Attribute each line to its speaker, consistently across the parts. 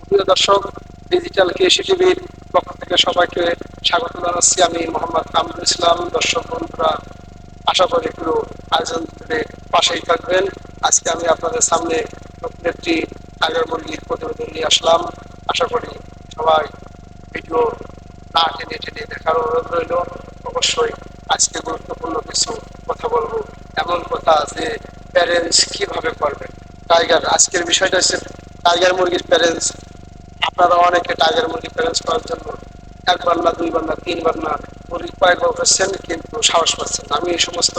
Speaker 1: প্রিয় দর্শক, ডিজিটাল কৃষি টিভির পক্ষ থেকে সবাইকে স্বাগত জানাচ্ছি। আমি মোহাম্মদ কামরুল ইসলাম। দর্শক বন্ধুরা, আশা করি পুরো আয়োজন থেকে পাশেই থাকবেন। আজকে আমি আপনাদের সামনে নতুন একটি টাইগার মুরগির প্রতিবেদন নিয়ে আসলাম। আশা করি সবাই ভিডিও না টেনে টেনে দেখার অনুরোধ রইল। অবশ্যই আজকে গুরুত্বপূর্ণ কিছু কথা বলবো, এমন কথা যে প্যারেন্টস কিভাবে করবেন। টাইগার, আজকের বিষয়টা হচ্ছে টাইগার মুরগির প্যারেন্টস। আপনারা অনেকে টাইগার মুরগি প্যারেন্টস করার জন্য একবার না, দুইবার না, তিনবার না, মুরগি কয়েকবার করছেন, কিন্তু সাহস পাচ্ছেন না। আমি এই সমস্ত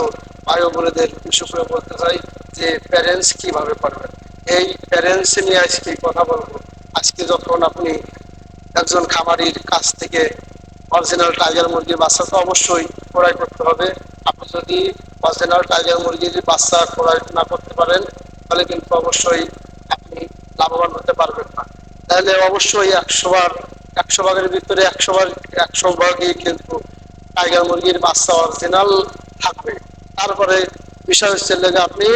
Speaker 1: ভাই ও বোনেদের বিষয় করে বলতে চাই যে প্যারেন্টস কিভাবে করবেন। এই প্যারেন্টস নিয়ে আজকে কথা বলবো। আজকে যখন আপনি একজন খামারির কাছ থেকে অরিজিনাল টাইগার মুরগির বাচ্চা তো অবশ্যই ক্রয় করতে হবে। আপনি যদি অরিজিনাল টাইগার মুরগির বাচ্চা ক্রয় না করতে পারেন, তাহলে কিন্তু অবশ্যই আপনি লাভবান হতে পারবেন না। তাহলে অবশ্যই 100 ভাগের ভিতরে 100 ভাগই কিন্তু টাইগার মুরগির বাচ্চা অরিজিনাল থাকবে। তারপরে বিষয় হচ্ছে লেগে আপনি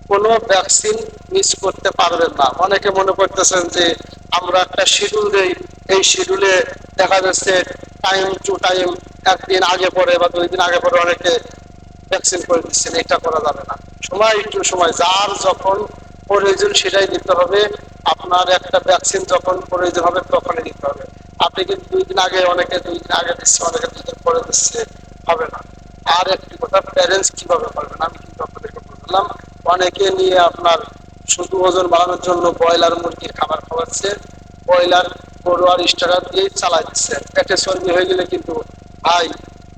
Speaker 1: কোনো ভ্যাকসিন মিস করতে পারবেন না। অনেকে মনে করতেছেন যে আমরা একটা শিডিউল দেই, এই শিডিউলে দেখা যাচ্ছে টাইম টু টাইম, একদিন আগে পরে বা 2 দিন আগে পরে অনেকে ভ্যাকসিন করে দিচ্ছেন। এটা করা যাবে না। সময় টু সময় যার যখন প্রয়োজন সেটাই দিতে হবে। আপনার একটা ভ্যাকসিন যখন প্রয়োজন হবে তখনই দিতে হবে। আপনি কিন্তু 2 দিন আগে, অনেকে 2 দিন আগে দিচ্ছে, অনেকে 2 দিন পরে দিচ্ছে, হবে না। আর একটি কথা, প্যারেন্টস কিভাবে করবেন আমি কিন্তু আপনাদেরকে বললাম। অনেকে নিয়ে আপনার শুধু ওজন বাড়ানোর জন্য ব্রয়লার মুরগির খাবার খাওয়াচ্ছে, ব্রয়লার গরু আর স্টারার দিয়েই চালাই দিচ্ছে। পেটে চর্বি হয়ে গেলে কিন্তু ভাই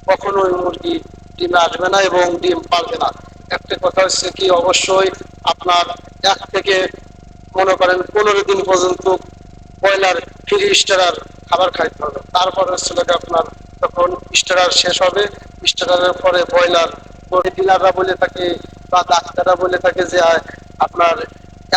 Speaker 1: কখনোই মুরগি ডিমে আসবে না এবং ডিম পারবে না। একটা কথা হচ্ছে কি, অবশ্যই আপনার 1 থেকে মনে করেন 15 দিন পর্যন্ত ব্রয়লার ফ্রি স্টারার খাবার খাইতে হবে। তারপরে হচ্ছে আপনার যখন স্টারার শেষ হবে, স্টারারের পরে ব্রয়লার ডিলাররা বলে থাকে বা ডাক্তাররা বলে থাকে যে আপনার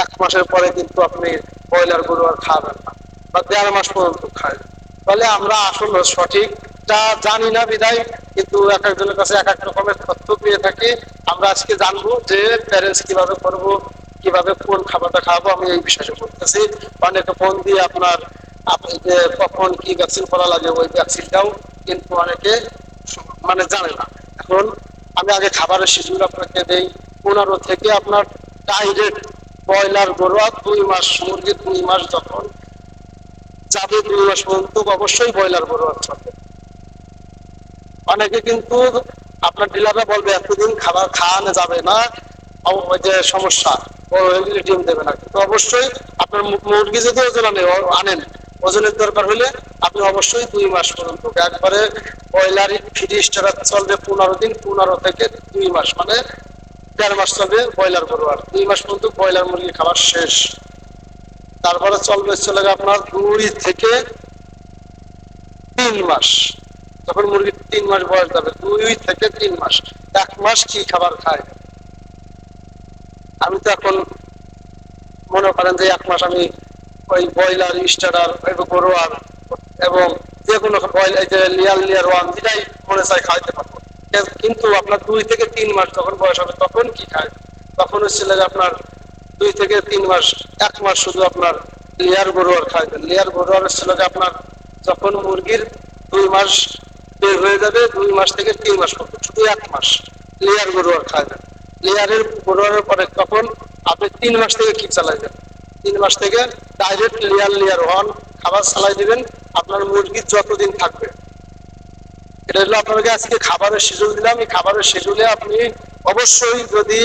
Speaker 1: 1 মাসের পরে কিন্তু আপনি ব্রয়লার গরু আর খাবেন না, বা 1.5 মাস পর্যন্ত খায়। তাহলে আমরা আসলে সঠিকটা জানি না বিদায় কিন্তু এক একজনের কাছে এক এক রকমের তথ্য পেয়ে থাকি। আমরা আজকে জানবো যে প্যারেন্টস কিভাবে করবো, কিভাবে কোন খাবারটা খাওয়াবো। আমি এই বিষয়ে বলতেছি। অনেকে ফোন দিয়ে আপনার যে কখন কি ভ্যাকসিন করা লাগে ওই ভ্যাকসিনটাও কিন্তু অনেকে মানে জানে না। এখন আমি আগে খাবারের শিডিউল আপনাকে দেই। 15 থেকে আপনার ডাইরেক্ট ব্রয়লার গরু 2 মাস, মুরগি 2 মাস যখন যাবে, 2 মাস পর্যন্ত অবশ্যই ব্রয়লার গরু চলবে। অনেকে কিন্তু আপনার ডিলাররা বলবে এতদিন খাবার খাওয়ানো যাবে না, ওই যে সমস্যা, ডিম দেবে না। কিন্তু অবশ্যই আপনার মুরগি যদি ওজন আনেন, ওজনের দরকার হলে আপনি অবশ্যই 2 মাস পর্যন্ত একবারে ব্রয়লার ফ্রি স্টারার চলবে 15 দিন, 15 থেকে 2 মাস, মানে 1.5 মাস চলবে ব্রয়লার গরু। আর 2 মাস পর্যন্ত ব্রয়লার মুরগি খাবার শেষ। তারপরে চলে আপনার 2 থেকে 3 মাস। যখন মুরগির 3 মাস বয়স যাবে, 2 থেকে 3 মাস, 1 মাস কি খাবার খায়। আমি তো এখন মনে করেন যে 1 মাস আমি ওই ব্রয়লার স্টারার গরুয়ার এবং যে কোনো লিয়ার ওয়ান যেটাই মনে চাই খাইতে পারবো। কিন্তু আপনার 2 থেকে 3 মাস যখন বয়স হবে তখন কি খায়, তখন হচ্ছে আপনার 2 থেকে 3 মাস, 1 মাস শুধু আপনার লেয়ার গরুয়ার খাইবেন। লেয়ার গরুয়ার হচ্ছে আপনার যখন মুরগির 2 মাস বের হয়ে যাবে, 2 মাস থেকে 3 মাস পর্যন্ত শুধু 1 মাস লেয়ার গরুয়ার খাইবেন। লেয়ারের গরুয়ারের পরে তখন আপনি 3 মাস থেকে কি চালাইবেন, 3 মাস থেকে ডাইরেক্ট লেয়ার ওয়ান খাবার চালাই দিবেন। আপনার মুরগি যতদিন থাকবে, এটা হলো আপনাকে আজকে খাবারের শিডিউল দিলাম। এই খাবারের শিডিউলে আপনি অবশ্যই যদি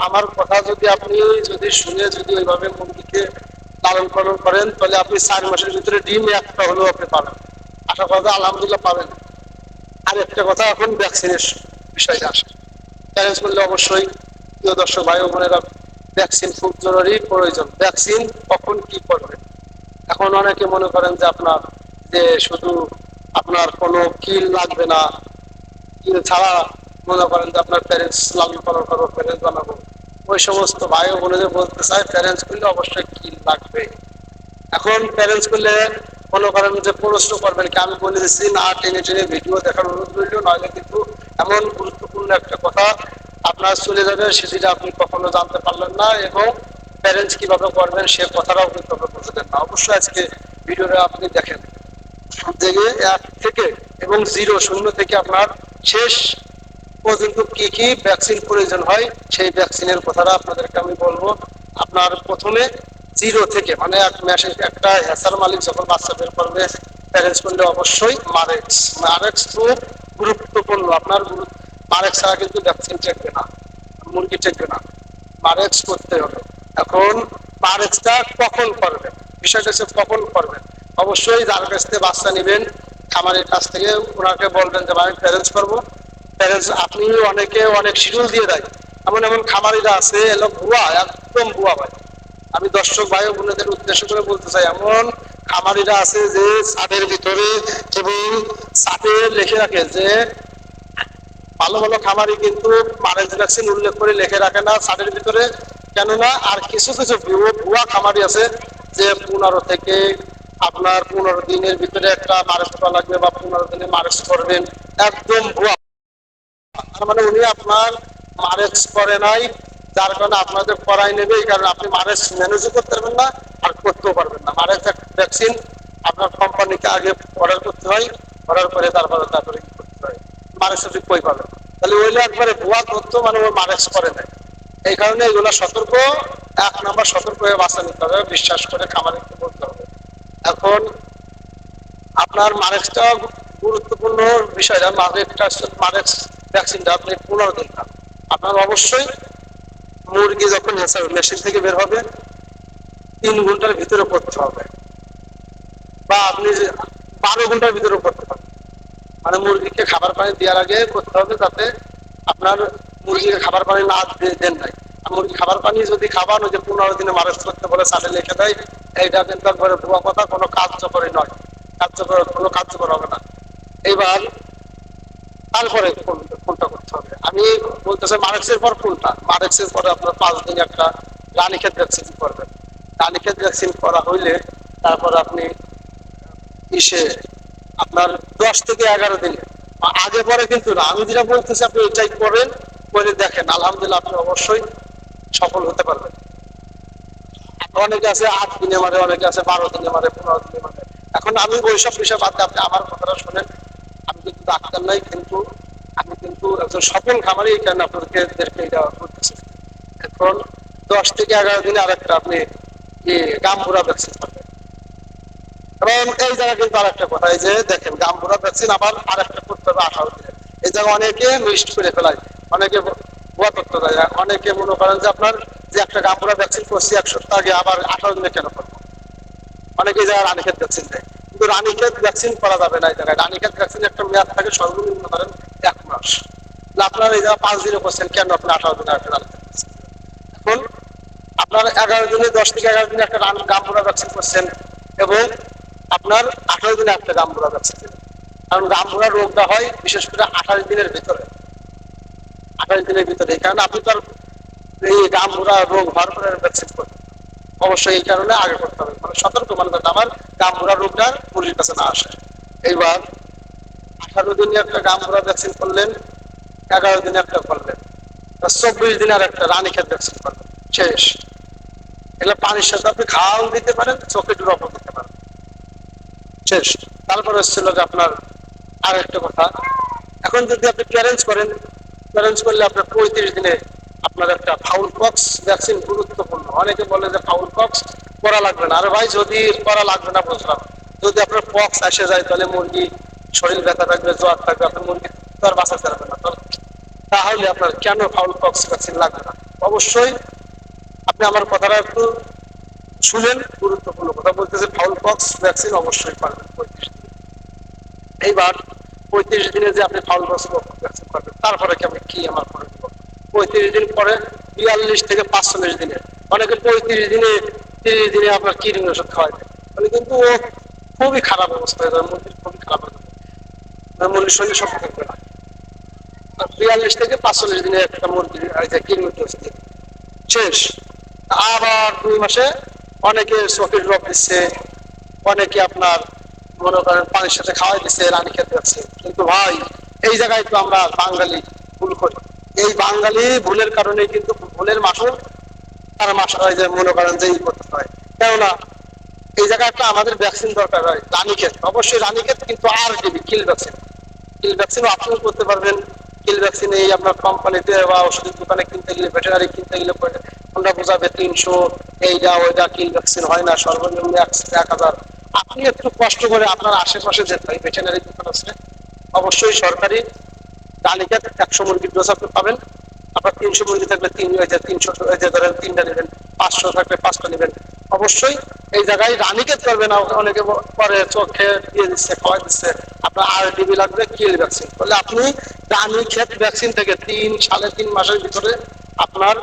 Speaker 1: আমার কথা যদি আপনি শুনে ওইভাবে মুরগিকে লালন পালন করেন, তাহলে আপনি 4 মাসের ভিতরে ডিম একটা হলেও আপনি পাবেন। আশা করা আলহামদুলিল্লাহ পাবেন। আর একটা কথা, এখন ভ্যাকসিনের বিষয়টা আসে। প্যারেন্টস করলে অবশ্যই প্রিয় দর্শক ভাই ও বোনেরা, ভ্যাকসিন খুব জরুরি প্রয়োজন। ভ্যাকসিন কখন কি করবে, এখন অনেকে মনে করেন যে আপনার যে শুধু আপনার কোনো কিল লাগবে না, কিল ছাড়া মনে করেন যে আপনার প্যারেন্টস লালন পালন করবো, প্যারেন্টস বানাবো। ওই সমস্ত ভাই ও বোনেদের বলতে চাই, প্যারেন্টস করলে অবশ্যই কিল লাগবে। এখন প্যারেন্টস করলে মনে করেন যে প্রশ্ন করবেন কি, আমি বলে দিচ্ছি না টেনে টেনে ভিডিও দেখার অনুরোধ রইল, নইলে কিন্তু এমন গুরুত্বপূর্ণ একটা কথা আপনার চলে যাবে সেটা আপনি কখনো জানতে পারলেন না, এবং প্যারেন্টস কিভাবে করবেন সে কথাটাও কিন্তু আপনি বুঝলেন না। না। অবশ্যই আজকে ভিডিওটা আপনি দেখেন, থেকে 1 থেকে এবং 0 থেকে আপনার শেষ পর্যন্ত কি কি ভ্যাকসিন প্রয়োজন হয় সেই ভ্যাকসিনের কথাটা আপনাদেরকে আমি বলবো। আপনার প্রথমে 0 থেকে মানে এক মাসে একটা হ্যাসার মালিক যখন বাচ্চা বের করবে, প্যারেন্টস করলে অবশ্যই মারেক্স। মারেক্স খুব গুরুত্বপূর্ণ। আপনার মারেক্স ছাড়া কিন্তু ভ্যাকসিন টেকবে না, মুরগি টেকবে না, মারেক্স করতে হবে। এখন মারেক্সটা কখন করবেন, বিষয়টা হচ্ছে কখন করবেন। অবশ্যই যার কাছ থেকে বাচ্চা নেবেন খামারের কাছ থেকে ওনাকে বলবেন যে আমি প্যারেন্টস করবো। প্যারেন্টস আপনি অনেকে অনেক শিডিউল দিয়ে দেয়, এমন এমন খামারিরা আছে এলো ভুয়া, একদম ভুয়া ভাই। আমি দর্শক ভাই ও বোনদের উদ্দেশ্য করে বলতে চাই, এমন খামারিরা আছে যে ছাদের ভিতরে এবং ছাদে লিখে রাখে যে ভালো ভালো খামারি কিন্তু মারেক্স ভ্যাকসিন উল্লেখ করে লিখে রাখে না ছাদের ভিতরে। কেননা আর কিছু কিছু ভুয়া খামারি আছে যে 15 থেকে আপনার 15 দিনের ভিতরে একটা মারেক্স করা লাগবে বা 15 দিনে মারেক্স করবেন, একদম ভুয়া। তার মানে উনি আপনার মারেক্স করে নাই, যার কারণে আপনাদের করাই নেবে। এই কারণে আপনি মারেক্স ম্যানেজও করতে পারবেন না আর করতেও পারবেন না। মারেক্স ভ্যাকসিন আপনার কোম্পানিকে আগে অর্ডার করতে হয়, অর্ডার করে তারপরে কি করতে হয়, মারেক্স যদি কই পাবেন। তাহলে ওইগুলো একবারে ভুয়া তথ্য, মানে ও মারেক্স করে নেয়। এই কারণে এগুলো সতর্ক, 1 নম্বর সতর্ক হয়ে বাঁচা নিতে হবে, বিশ্বাস করে খামারিকে বলতে হবে। এখন আপনার মারেক্সটা গুরুত্বপূর্ণ বিষয়টা, মারেক্স ভ্যাকসিনটা আপনি 15 দিন খান। আপনার অবশ্যই মুরগি যখন মেশিন থেকে বের হবে 3 ঘন্টার ভিতরে করতে হবে, বা আপনি 12 ঘন্টার ভিতরে করতে হবে। মানে মুরগিকে খাবার পানি দেওয়ার আগে করতে হবে, যাতে আপনার মুরগিকে খাবার পানি না দেন নাই। আর মুরগি খাবার পানি যদি খাবার ওই যে 15 দিনে মারেক্স করতে বলে সাথে লিখে দেয়, এইটা কিন্তু একবারে ভুয়া কথা, কোনো কার্যকরী নয়, কোনো কার্যকর হবে না। এবার তারপরে কোনটা করতে হবে আমি বলতেছি, মারেক্সের পর কোনটা, মারেক্সের পরে আপনার 5 দিন একটা রানীক্ষেত ভ্যাকসিন করবেন। রানীক্ষেত ভ্যাকসিন করা হইলে তারপর আপনি ইসে আপনার 10 থেকে 11 দিন আগে পরে কিন্তু না, আমি যেটা বলতেছি আপনি এটাই করেন, করে দেখেন, আলহামদুলিল্লাহ আপনি অবশ্যই সফল হতে পারবেন। অনেকে আছে 8 দিনে মারে, অনেকে আছে 12 দিনে মারে, 15 দিনে মারে। এখন আমি ওইসব বিষয় বাদ দিয়ে আপনি আমার কথাটা শোনেন। আমি কিন্তু ডাক্তার নাই, কিন্তু আমি কিন্তু একজন সফল খামারি, এই কারণে আপনাদেরকে এটা করতেছি। এখন 10 থেকে 11 দিনে আরেকটা আপনি গাম্বুরা ভ্যাকসিন পাবেন। এবং এই জায়গায় কিন্তু আরেকটা কথা, এই যে দেখেন গাম্বুরা ভ্যাকসিন আবার আরেকটা করতে হবে 18 দিনে। এই জায়গায় অনেকে মিস্ট করে ফেলায়, অনেকে ভুয়া তথ্য দেয়। অনেকে মনে করেন যে আপনার যে একটা গাম্বুরা ভ্যাকসিন করছি 1 সপ্তাহ আগে, আবার 18 দিনে কেন করবো। অনেকে এই জায়গায় রানীক্ষেত ভ্যাকসিন দেয়, কিন্তু রানীক্ষেত ভ্যাকসিন করা যাবে না। এই জায়গায় রানীক্ষেত ভ্যাকসিন একটা মেয়াদ থাকে সর্বনিম্ন ধরেন 1 মাস। আপনার এই জায়গায় 5 দিনে করছেন, কেন আপনি 18 দিনে একটা রানীক্ষেত ভ্যাকসিন। এখন আপনার 11 দিনে, 10 থেকে 11 দিনে একটা গাম্বুরা ভ্যাকসিন করছেন এবং আপনার 18 দিনে একটা গাম্বুরা ভ্যাকসিন দেবেন। কারণ গাম্বুরা রোগটা হয় বিশেষ করে 28 দিনের ভিতরে, 28 দিনের ভিতরে। এই কারণে আপনি তো আর এই গাম্বুরা রোগ হওয়ার পরে ভ্যাকসিন করবেন, অবশ্যই এই কারণে আগে করতে হবে, মানে সতর্ক, মানে আমার গাম্বুরা রোগটা মুরগির কাছে না আসে। এইবার 18 দিনে একটা গাম্বুরা ভ্যাকসিন করলেন, 11 দিনে একটা করলেন, 24 দিনে আর একটা রানীক্ষেত ভ্যাকসিন করলেন, শেষ। এগুলো পানির সাথে আপনি খাওয়াও দিতে পারেন, চোখে ড্রপও দিতে পারেন, শেষ। তারপরে হচ্ছিল যে আপনার আর একটা কথা, এখন যদি আপনি প্যারেন্টস করেন, প্যারেন্টস করলে আপনার 35 দিনে আপনার একটা ফাউল পক্স ভ্যাকসিন গুরুত্বপূর্ণ। অনেকে বলে যে ফাউল পক্স করা লাগবে না। আরে ভাই, যদি করা লাগবে না বুঝলাম, যদি আপনার পক্স এসে যায় তাহলে মুরগি শরীর ব্যথা থাকবে, জ্বর থাকবে, আপনার মুরগি তো আর বাঁচাতে পারবে না, তাহলে আপনার কেন ফাউল পক্স ভ্যাকসিন লাগবে না। অবশ্যই আপনি আমার কথাটা একটু শুনেন, গুরুত্বপূর্ণ কথা বলতেছে। ফাউল পক্স ভ্যাকসিন অবশ্যই পারবেন 35 দিন। এইবার 35 দিনে যে আপনি ফাউল পক্স ভ্যাকসিন করবেন, তারপরে কি আমি কি আমার করে দিব 35 দিন পরে, 42 থেকে 45 দিনে। অনেকে 35 দিনে, 30 দিনে আপনার কিডনি ওষুধ খাওয়াই দেয়, তাহলে কিন্তু ও খুবই খারাপ অবস্থা হয়ে যাবে, মুরগির খুবই খারাপ হয়ে যাবে, মুরগির শরীর সব থাকবে না। 42 থেকে 45 দিনে একটা মুরগির কিডনি ওষুধ শেষ। আবার 2 মাসে অনেকে চোখের ড্রপ দিচ্ছে, অনেকে আপনার মনে করেন পানির সাথে খাওয়াই দিচ্ছে রানীক্ষেত ভ্যাকসিন। কিন্তু ভাই, এই জায়গায় তো আমরা বাঙালি ভুল করি। এই বাঙালি ভুলের কারণে কিন্তু ভুলের মাসুল তার মাসা হয় যে মনে করেন যে করতে হয়। কেননা এই জায়গায় একটা আমাদের ভ্যাকসিন দরকার হয়, রানীক্ষেত, অবশ্যই রানীক্ষেত, কিন্তু আর ডিবি কিল ভ্যাকসিন, কিল ভ্যাকসিনও আপনিও করতে পারবেন। কিল ভ্যাকসিন এই আপনার কোম্পানিতে বা ওষুধের দোকানে কিনতে গেলে, ভেটেরিনারি কিনতে গেলে কোনটা বোঝাবে 300, এইটা ওইটা কিল ভ্যাকসিন হয় না, সর্বনিম্ন 1000। আপনি একটু কষ্ট করে আপনার আশেপাশে যেতে হয়, ভেটেরিনারি দোকান আছে অবশ্যই সরকারি, রানীক্ষেত 100 মুরগির ডোজ আপনি পাবেন। আপনার 300 মুরগি থাকলে 300, ধরেন 3টা নেবেন, 500 থাকলে 5টা নেবেন। অবশ্যই এই জায়গায় রানীক্ষেত করবে না, অনেকে পরে চোখে দিয়ে দিচ্ছে, খাওয়াই দিচ্ছে। আপনার RDB লাগবে, কিল ভ্যাকসিন বলে আপনি রানীক্ষেত ভ্যাকসিন থেকে 3-3.5 মাসের ভিতরে আপনার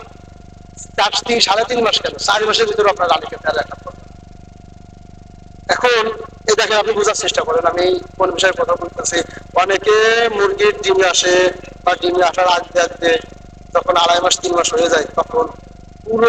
Speaker 1: 3-3.5 মাস কেন, 4 মাসের ভিতরে আপনার রানীক্ষেত এলাকা করবে। এখন এই দেখেন, আপনি বোঝার চেষ্টা করেন আমি কোন বিষয়ে কথা বলতেছি। অনেকে মুরগির ডিমে আসে বা ডিমে আসার আগে যখন 2.5 মাস 3 মাস হয়ে যায়, তখন পুরো